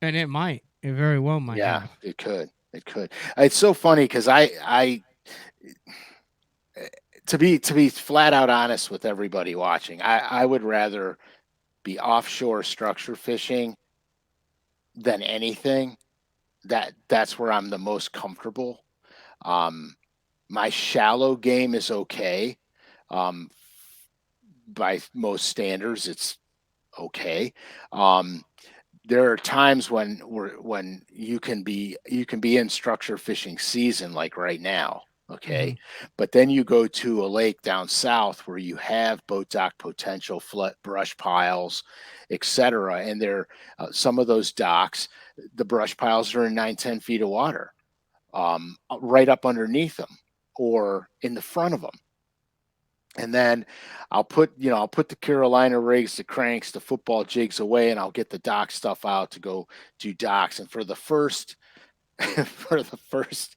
Speaker 1: And it might. It very well might
Speaker 2: Yeah,
Speaker 1: have.
Speaker 2: it could. It could. It's so funny because I to be flat out honest with everybody watching, I would rather be offshore structure fishing than anything. That's where I'm the most comfortable. My shallow game is okay. Um, by most standards, it's okay. Um, there are times when you can be in structure fishing season like right now,
Speaker 1: Mm-hmm.
Speaker 2: okay, but then you go to a lake down south where you have boat dock potential, flood brush piles, etc., and there some of those docks, the brush piles are in 9-10 feet of water, right up underneath them or in the front of them. And then I'll put the Carolina rigs, the cranks, the football jigs away, and I'll get the dock stuff out to go do docks. And for the first for the first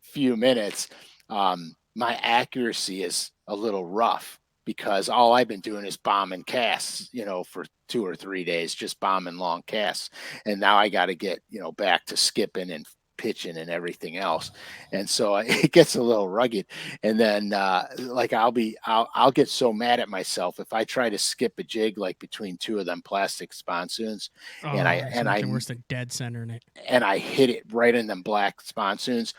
Speaker 2: few minutes, my accuracy is a little rough because all I've been doing is bombing casts, for 2 or 3 days, just bombing long casts. And now I got to get, back to skipping and pitching and everything else. And so it gets a little rugged. And then, like I'll get so mad at myself if I try to skip a jig, like between two of them plastic sponsoons, and
Speaker 1: Oh, there's nothing worse than dead center in it.
Speaker 2: and I hit it right in them black sponsoons,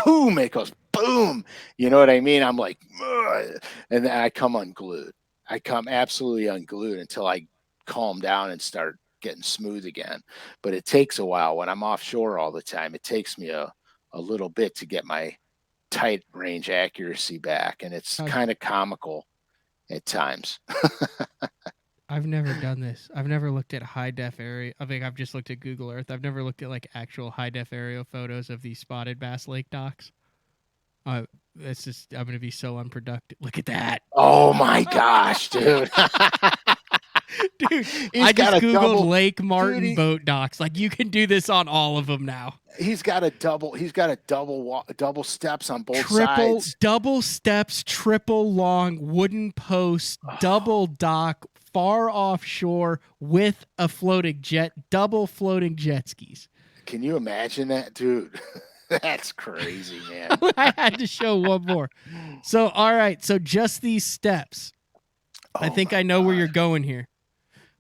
Speaker 2: boom, it goes boom. You know what I mean? I'm like, ugh, and then I come unglued. I come absolutely unglued until I calm down and start getting smooth again. But it takes a while when I'm offshore all the time. It takes me a little bit to get my tight range accuracy back, and it's
Speaker 1: I've
Speaker 2: kind of comical at times.
Speaker 1: I've never done this. I've never looked at high def area. I think I've just looked at Google Earth. I've never looked at like actual high def aerial photos of these spotted bass lake docks. It's just I'm gonna be so unproductive. Look at that.
Speaker 2: Oh my gosh, dude.
Speaker 1: Dude,
Speaker 2: He's
Speaker 1: I
Speaker 2: got
Speaker 1: just
Speaker 2: a
Speaker 1: Googled
Speaker 2: double,
Speaker 1: Lake Martin
Speaker 2: dude.
Speaker 1: boat docks. Like you can do this on all of them now.
Speaker 2: He's got a double steps on both
Speaker 1: Triple,
Speaker 2: sides.
Speaker 1: double steps, triple long wooden posts, double dock, far offshore with a floating jet, double floating jet skis.
Speaker 2: Can you imagine that, dude? That's crazy, man.
Speaker 1: I had to show one more. So, all right. So, just these steps. I
Speaker 2: Oh
Speaker 1: think
Speaker 2: my
Speaker 1: I know where
Speaker 2: God.
Speaker 1: you're going here.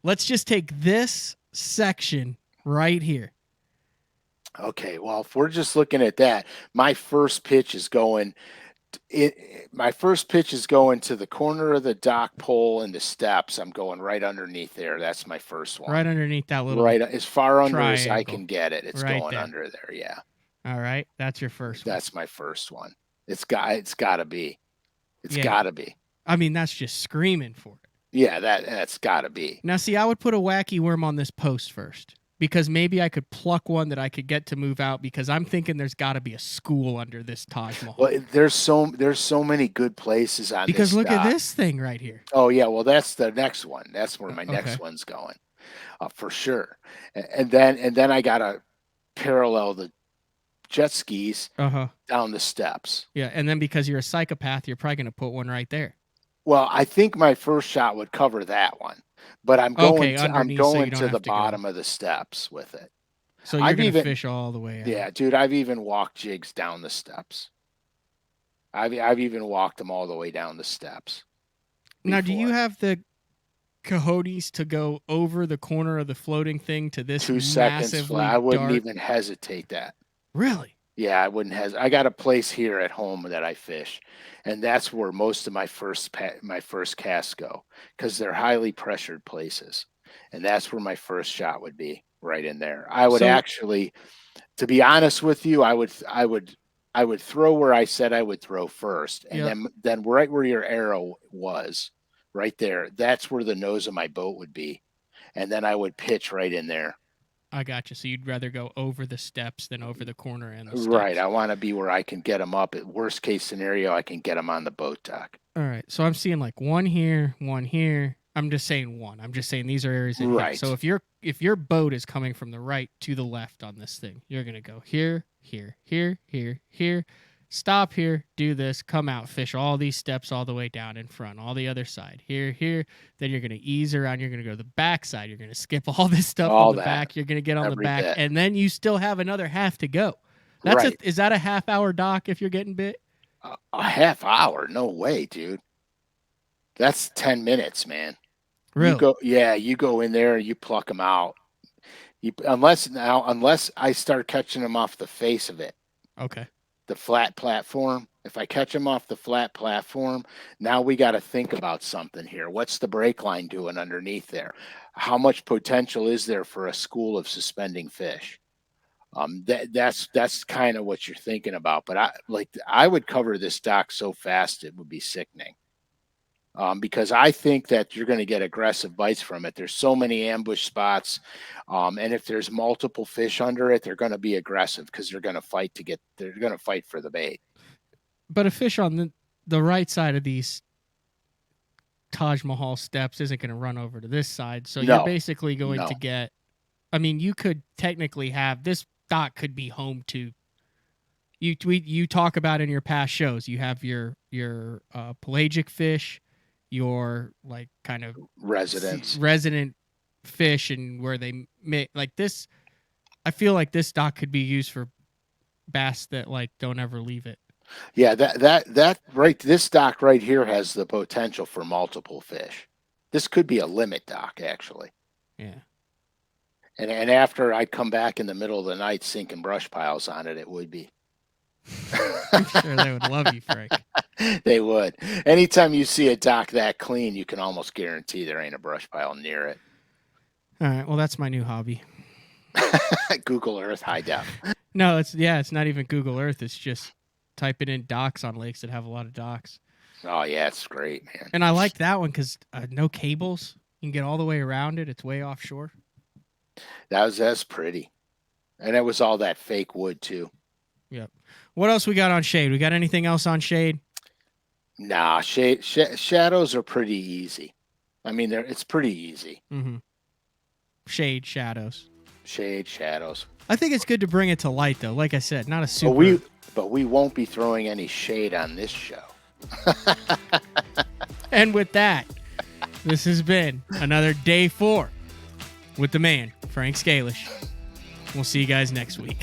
Speaker 1: Let's just take this section right here.
Speaker 2: Okay, well, if we're just looking at that, my first pitch is going my first pitch is going to the corner of the dock pole and the steps. I'm going right underneath there. That's my first one.
Speaker 1: Right underneath that little
Speaker 2: Right as far under as I
Speaker 1: triangle.
Speaker 2: can get it. It's
Speaker 1: Right
Speaker 2: going
Speaker 1: there.
Speaker 2: under there. Yeah.
Speaker 1: All right. That's your first one.
Speaker 2: That's my first one. It's got to be. It's
Speaker 1: Yeah.
Speaker 2: got to be.
Speaker 1: I mean, that's just screaming for it.
Speaker 2: Yeah, that's got to be.
Speaker 1: Now, see, I would put a wacky worm on this post first because maybe I could pluck one that I could get to move out because I'm thinking there's got to be a school under this Taj Mahal.
Speaker 2: Well, there's so many good places on
Speaker 1: Because
Speaker 2: this
Speaker 1: look
Speaker 2: dock.
Speaker 1: at this thing right here.
Speaker 2: Oh yeah, well that's the next one. That's where my
Speaker 1: Okay.
Speaker 2: next one's going, for sure. And then I gotta parallel the jet skis down the steps.
Speaker 1: Yeah, and then because you're a psychopath, you're probably gonna put one right there.
Speaker 2: Well, I think my first shot would cover that one, but I'm going to the bottom of the steps with it.
Speaker 1: So you're gonna fish all the way out.
Speaker 2: Yeah, dude, I've even walked jigs down the steps. I've even walked them all the way down the steps.
Speaker 1: Now, do you have the cojones to go over the corner of the floating thing to this
Speaker 2: 2 seconds flat? I wouldn't even hesitate that.
Speaker 1: Really?
Speaker 2: Yeah, I wouldn't hesitate. I got a place here at home that I fish, and that's where most of my first casts go because they're highly pressured places, and that's where my first shot would be, right in there. I would actually, to be honest with you, I would throw where I said I would throw first, and then right where your arrow was, right there, that's where the nose of my boat would be, and then I would pitch right in there.
Speaker 1: I got you. So you'd rather go over the steps than over the corner and the steps.
Speaker 2: Right. I want to be where I can get them up. At worst case scenario, I can get them on the boat dock.
Speaker 1: All right. So I'm seeing like one here, one here. I'm just saying one. I'm just saying these are areas in here. So if your boat is coming from the right to the left on this thing, you're gonna go here, here, here, here, here. Stop here, do this, come out, fish all these steps all the way down in front, all the other side, here, here. Then you're going to ease around. You're going to go to the back side. You're going to skip all this stuff on the back. You're going to get on the back, and then you still have another half to go. Is that a half-hour dock if you're getting bit?
Speaker 2: A half hour? No way, dude. That's 10 minutes, man.
Speaker 1: Really?
Speaker 2: You go in there, you pluck them out. Unless I start catching them off the face of it.
Speaker 1: Okay.
Speaker 2: the flat platform, if I catch them off the flat platform, now we got to think about something here. What's the brake line doing underneath there? How much potential is there for a school of suspending fish? That's kind of what you're thinking about. But I would cover this dock so fast it would be sickening. Because I think that you're going to get aggressive bites from it. There's so many ambush spots, and if there's multiple fish under it, they're going to be aggressive because they're going to fight for the bait.
Speaker 1: But a fish on the right side of these Taj Mahal steps isn't going to run over to this side, so you're basically going to get. I mean, you could technically have this dock could be home to. You talk about in your past shows. You have your pelagic fish, your like kind of resident fish, and where they make like this. I feel like this dock could be used for bass that like don't ever leave it.
Speaker 2: Yeah, that right. This dock right here has the potential for multiple fish. This could be a limit dock, actually.
Speaker 1: Yeah.
Speaker 2: And after I'd come back in the middle of the night sinking brush piles on it, it would be.
Speaker 1: I'm sure they would love you, Frank.
Speaker 2: They would. Anytime you see a dock that clean, you can almost guarantee there ain't a brush pile near it.
Speaker 1: All right. Well, that's my new hobby.
Speaker 2: Google Earth high def.
Speaker 1: No, it's not even Google Earth. It's just typing in docks on lakes that have a lot of docks.
Speaker 2: Oh yeah, it's great, man.
Speaker 1: And I like that one because no cables. You can get all the way around it. It's way offshore.
Speaker 2: That's pretty, and it was all that fake wood too.
Speaker 1: Yep. What else we got on shade? We got anything else on shade?
Speaker 2: Nah, shadows are pretty easy. I mean, it's pretty easy.
Speaker 1: Mm-hmm. Shade, shadows.
Speaker 2: Shade, shadows.
Speaker 1: I think it's good to bring it to light, though. Like I said, not a super.
Speaker 2: But we won't be throwing any shade on this show.
Speaker 1: And with that, this has been another day 4 with the man, Frank Scalish. We'll see you guys next week.